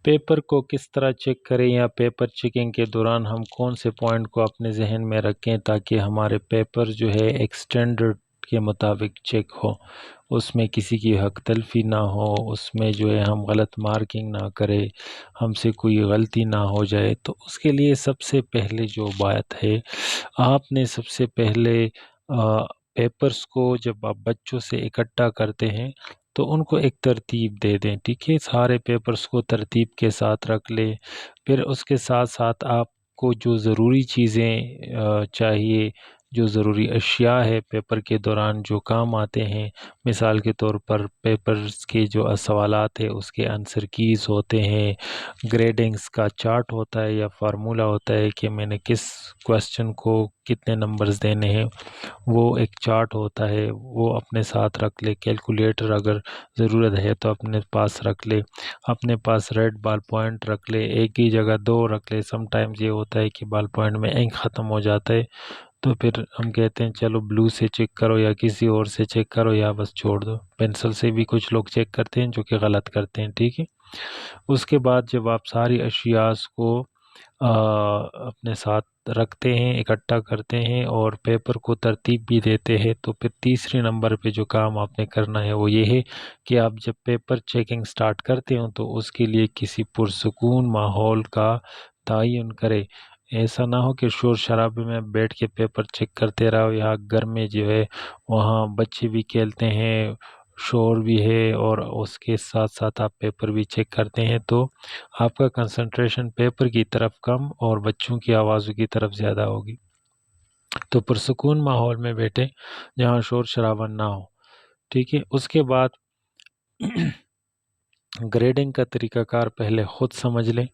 Paper کو کس طرح چیک کریں یا پیپر چیکنگ کے دوران ہم کون سے پوائنٹ کو اپنے ذہن میں رکھیں تاکہ ہمارے پیپر جو ہے ایک سٹینڈرڈ کے مطابق چیک ہو، اس میں کسی کی حق تلفی نہ ہو، اس میں جو ہے ہم غلط مارکنگ نہ کرے، ہم سے کوئی غلطی نہ ہو جائے۔ تو اس کے لیے سب سے پہلے جو بات ہے، آپ نے سب سے پہلے پیپرز کو جب آپ بچوں سے اکٹھا کرتے ہیں تو ان کو ایک ترتیب دے دیں، ٹھیک ہے، سارے پیپرز کو ترتیب کے ساتھ رکھ لیں۔ پھر اس کے ساتھ ساتھ آپ کو جو ضروری چیزیں چاہیے، جو ضروری اشیاء ہے پیپر کے دوران جو کام آتے ہیں، مثال کے طور پر پیپرز کے جو سوالات ہے اس کے آنسر کیز ہوتے ہیں، گریڈنگز کا چارٹ ہوتا ہے یا فارمولا ہوتا ہے کہ میں نے کس کویسچن کو کتنے نمبرز دینے ہیں، وہ ایک چارٹ ہوتا ہے، وہ اپنے ساتھ رکھ لے۔ کیلکولیٹر اگر ضرورت ہے تو اپنے پاس رکھ لے، اپنے پاس ریڈ بال پوائنٹ رکھ لے، ایک ہی جگہ دو رکھ لے۔ سم ٹائمز یہ ہوتا ہے کہ بال پوائنٹ میں انک ختم ہو جاتا ہے تو پھر ہم کہتے ہیں چلو بلو سے چیک کرو یا کسی اور سے چیک کرو یا بس چھوڑ دو۔ پینسل سے بھی کچھ لوگ چیک کرتے ہیں جو کہ غلط کرتے ہیں، ٹھیک ہے۔ اس کے بعد جب آپ ساری اشیاء کو اپنے ساتھ رکھتے ہیں، اکٹھا کرتے ہیں اور پیپر کو ترتیب بھی دیتے ہیں، تو پھر تیسرے نمبر پہ جو کام آپ نے کرنا ہے وہ یہ ہے کہ آپ جب پیپر چیکنگ سٹارٹ کرتے ہوں تو اس کے لیے کسی پرسکون ماحول کا تعین کرے۔ ایسا نہ ہو کہ شور شرابے میں بیٹھ کے پیپر چیک کرتے رہو، یا گھر میں جو ہے وہاں بچے بھی کھیلتے ہیں، شور بھی ہے اور اس کے ساتھ ساتھ آپ پیپر بھی چیک کرتے ہیں، تو آپ کا کنسنٹریشن پیپر کی طرف کم اور بچوں کی آوازوں کی طرف زیادہ ہوگی۔ تو پرسکون ماحول میں بیٹھے جہاں شور شرابہ نہ ہو، ٹھیک ہے۔ اس کے بعد گریڈنگ کا طریقہ کار پہلے خود سمجھ لیں،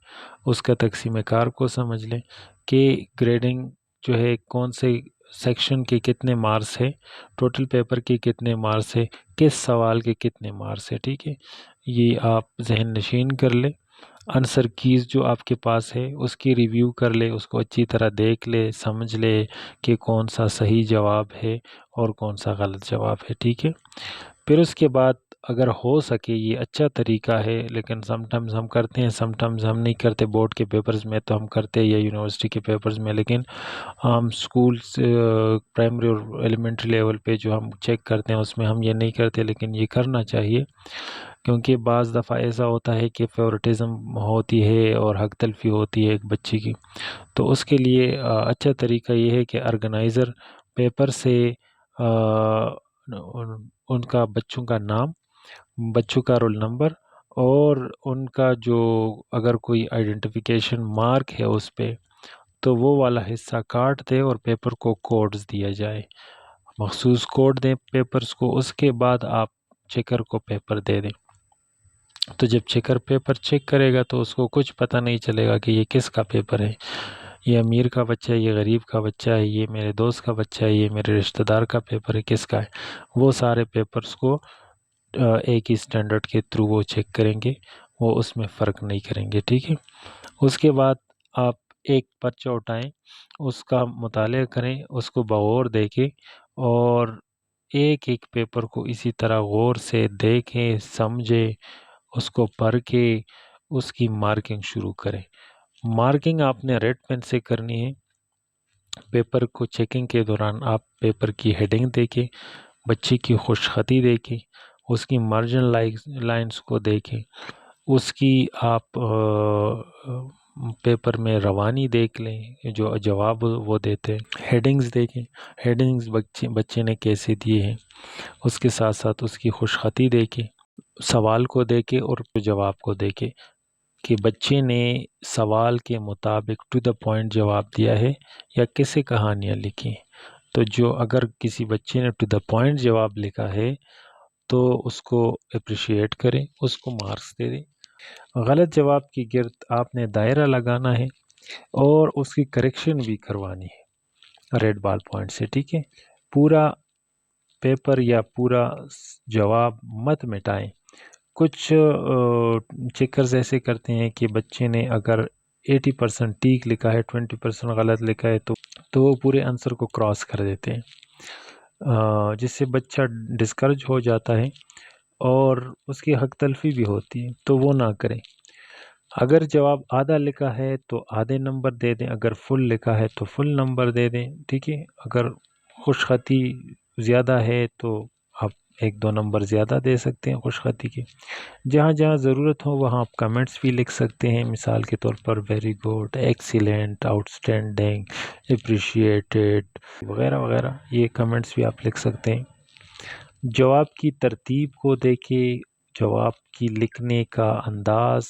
اس کا تقسیم کار کو سمجھ لیں کہ گریڈنگ جو ہے کون سے سیکشن کے کتنے مارکس ہے، ٹوٹل پیپر کے کتنے مارکس ہے، کس سوال کے کتنے مارکس ہے، ٹھیک ہے۔ یہ آپ ذہن نشین کر لیں۔ آنسر کیز جو آپ کے پاس ہے اس کی ریویو کر لے، اس کو اچھی طرح دیکھ لے، سمجھ لے کہ کون سا صحیح جواب ہے اور کون سا غلط جواب ہے، ٹھیک ہے۔ پھر اس کے بعد اگر ہو سکے، یہ اچھا طریقہ ہے لیکن سم ٹائمز ہم کرتے ہیں، سم ٹائمز ہم نہیں کرتے، بورڈ کے پیپرز میں تو ہم کرتے ہیں یا یونیورسٹی کے پیپرز میں، لیکن ہم سکولز پرائمری اور ایلیمنٹری لیول پہ جو ہم چیک کرتے ہیں اس میں ہم یہ نہیں کرتے، لیکن یہ کرنا چاہیے کیونکہ بعض دفعہ ایسا ہوتا ہے کہ فیورٹزم ہوتی ہے اور حق تلفی ہوتی ہے ایک بچے کی۔ تو اس کے لیے اچھا طریقہ یہ ہے کہ آرگنائزر پیپر سے ان کا بچوں کا نام، بچوں کا رول نمبر اور ان کا جو اگر کوئی آئیڈینٹیفیکیشن مارک ہے اس پہ تو وہ والا حصہ کاٹ دے اور پیپر کو کوڈز دیا جائے، مخصوص کوڈ دیں پیپرز کو۔ اس کے بعد آپ چیکر کو پیپر دے دیں، تو جب چیکر پیپر چیک کرے گا تو اس کو کچھ پتہ نہیں چلے گا کہ یہ کس کا پیپر ہے، یہ امیر کا بچہ ہے، یہ غریب کا بچہ ہے، یہ میرے دوست کا بچہ ہے، یہ میرے رشتہ دار کا پیپر ہے، کس کا ہے۔ وہ سارے پیپرز کو ایک ہی سٹینڈرڈ کے تھرو وہ چیک کریں گے، وہ اس میں فرق نہیں کریں گے، ٹھیک ہے۔ اس کے بعد آپ ایک پرچہ اٹھائیں، اس کا مطالعہ کریں، اس کو بغور دیکھیں اور ایک ایک پیپر کو اسی طرح غور سے دیکھیں، سمجھیں، اس کو پڑھ کے اس کی مارکنگ شروع کریں۔ مارکنگ آپ نے ریڈ پین سے کرنی ہے۔ پیپر کو چیکنگ کے دوران آپ پیپر کی ہیڈنگ دیکھیں، بچے کی خوش خطی دیکھیں، اس کی مارجن لائنز کو دیکھیں، اس کی آپ پیپر میں روانی دیکھ لیں، جو جواب وہ دیتے ہیں، ہیڈنگز دیکھیں، ہیڈنگز بچے نے کیسے دیے ہیں، اس کے ساتھ ساتھ اس کی خوش خطی دیکھیں، سوال کو دیکھیں اور جواب کو دیکھیں کہ بچے نے سوال کے مطابق ٹو دا پوائنٹ جواب دیا ہے یا کیسے کہانیاں لکھی ہیں۔ تو جو اگر کسی بچے نے ٹو دا پوائنٹ جواب لکھا ہے تو اس کو اپریشیٹ کریں، اس کو مارکس دے دیں۔ غلط جواب کی گرد آپ نے دائرہ لگانا ہے اور اس کی کریکشن بھی کروانی ہے ریڈ بال پوائنٹ سے، ٹھیک ہے۔ پورا پیپر یا پورا جواب مت مٹائیں۔ کچھ چیکرز ایسے کرتے ہیں کہ بچے نے اگر 80% ٹھیک لکھا ہے، 20% غلط لکھا ہے تو وہ پورے آنسر کو کراس کر دیتے ہیں، جس سے بچہ ڈسکرج ہو جاتا ہے اور اس کی حق تلفی بھی ہوتی ہے، تو وہ نہ کریں۔ اگر جواب آدھا لکھا ہے تو آدھے نمبر دے دیں، اگر فل لکھا ہے تو فل نمبر دے دیں، ٹھیک ہے۔ اگر خوش خطی زیادہ ہے تو آپ ایک دو نمبر زیادہ دے سکتے ہیں خوش خطی کے۔ جہاں جہاں ضرورت ہو وہاں آپ کمنٹس بھی لکھ سکتے ہیں، مثال کے طور پر very good, excellent, outstanding, appreciated وغیرہ وغیرہ، یہ کمنٹس بھی آپ لکھ سکتے ہیں۔ جواب کی ترتیب کو دیکھیں، جواب کی لکھنے کا انداز،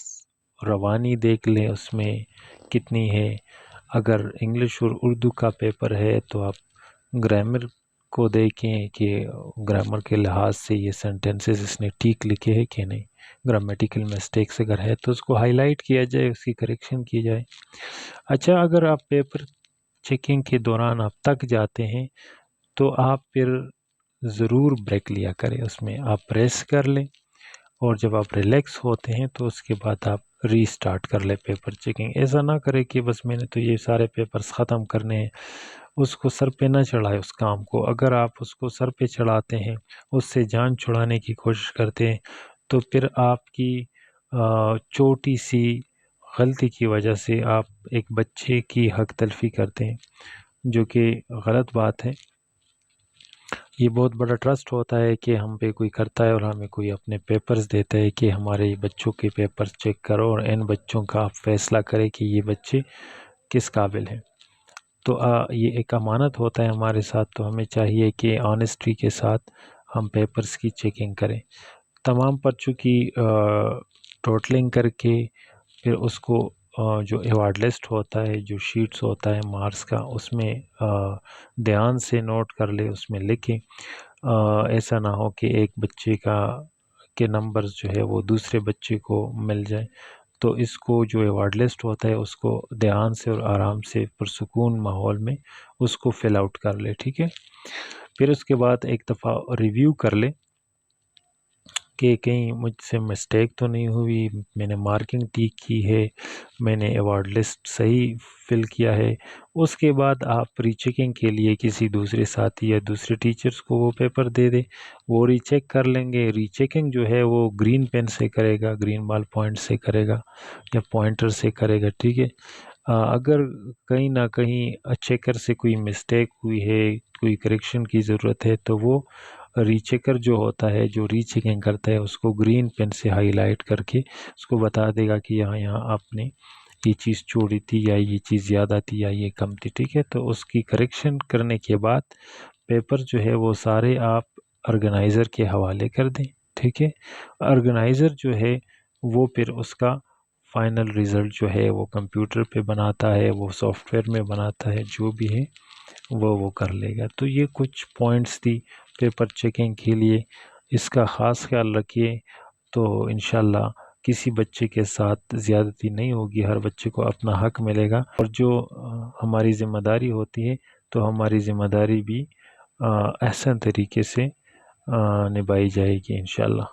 روانی دیکھ لیں اس میں کتنی ہے۔ اگر انگلش اور اردو کا پیپر ہے تو آپ گرامر کو دیکھیں کہ گرامر کے لحاظ سے یہ سینٹنسز اس نے ٹھیک لکھے ہیں کہ نہیں، گرامیٹیکل مسٹیکس اگر ہے تو اس کو ہائی لائٹ کیا جائے، اس کی کریکشن کی جائے۔ اچھا، اگر آپ پیپر چیکنگ کے دوران آپ تک جاتے ہیں تو آپ پھر ضرور بریک لیا کریں، اس میں آپ ریسٹ کر لیں، اور جب آپ ریلیکس ہوتے ہیں تو اس کے بعد آپ ری سٹارٹ کر لیں پیپر چیکنگ۔ ایسا نہ کرے کہ بس میں نے تو یہ سارے پیپرز ختم کرنے ہیں، اس کو سر پہ نہ چڑھائے اس کام کو۔ اگر آپ اس کو سر پہ چڑھاتے ہیں، اس سے جان چھڑانے کی کوشش کرتے ہیں، تو پھر آپ کی چھوٹی سی غلطی کی وجہ سے آپ ایک بچے کی حق تلفی کرتے ہیں، جو کہ غلط بات ہے۔ یہ بہت بڑا ٹرسٹ ہوتا ہے کہ ہم پہ کوئی کرتا ہے اور ہمیں کوئی اپنے پیپرز دیتا ہے کہ ہمارے بچوں کے پیپرز چیک کرو اور ان بچوں کا آپ فیصلہ کرے کہ یہ بچے کس قابل ہیں۔ تو یہ ایک امانت ہوتا ہے ہمارے ساتھ، تو ہمیں چاہیے کہ آنیسٹی کے ساتھ ہم پیپرز کی چیکنگ کریں۔ تمام پرچوں کی ٹوٹلنگ کر کے پھر اس کو جو ایوارڈ لسٹ ہوتا ہے، جو شیٹس ہوتا ہے مارکس کا، اس میں دھیان سے نوٹ کر لے، اس میں لکھیں۔ ایسا نہ ہو کہ ایک بچے کے نمبرز جو ہے وہ دوسرے بچے کو مل جائیں۔ تو اس کو جو ایوارڈ لسٹ ہوتا ہے اس کو دھیان سے اور آرام سے پرسکون ماحول میں اس کو فل آؤٹ کر لے، ٹھیک ہے۔ پھر اس کے بعد ایک دفعہ ریویو کر لے کہ کہیں مجھ سے مسٹیک تو نہیں ہوئی، میں نے مارکنگ ٹھیک کی ہے، میں نے ایوارڈ لسٹ صحیح فل کیا ہے۔ اس کے بعد آپ ری چیکنگ کے لیے کسی دوسرے ساتھی یا دوسرے ٹیچرز کو وہ پیپر دے دیں، وہ ری چیک کر لیں گے۔ ری چیکنگ جو ہے وہ گرین پین سے کرے گا، گرین بال پوائنٹ سے کرے گا یا پوائنٹر سے کرے گا، ٹھیک ہے۔ اگر کہیں نہ کہیں چیکر سے کوئی مسٹیک ہوئی ہے، کوئی کریکشن کی ضرورت ہے، تو وہ ری چیکر جو ہوتا ہے، جو ری چیکنگ کرتا ہے، اس کو گرین پین سے ہائی لائٹ کر کے اس کو بتا دے گا کہ یہاں آپ نے یہ چیز چھوڑی تھی یا یہ چیز زیادہ تھی یا یہ کم تھی، ٹھیک ہے۔ تو اس کی کریکشن کرنے کے بعد پیپر جو ہے وہ سارے آپ آرگنائزر کے حوالے کر دیں، ٹھیک ہے۔ آرگنائزر جو ہے وہ پھر اس کا فائنل ریزلٹ جو ہے وہ کمپیوٹر پہ بناتا ہے، وہ سافٹ ویئر میں بناتا ہے، جو بھی ہے وہ کر لے گا۔ تو یہ کچھ پوائنٹس تھی پیپر چیکنگ کے لیے، اس کا خاص خیال رکھیے، تو انشاءاللہ کسی بچے کے ساتھ زیادتی نہیں ہوگی، ہر بچے کو اپنا حق ملے گا، اور جو ہماری ذمہ داری ہوتی ہے تو ہماری ذمہ داری بھی احسن طریقے سے نبھائی جائے گی انشاءاللہ۔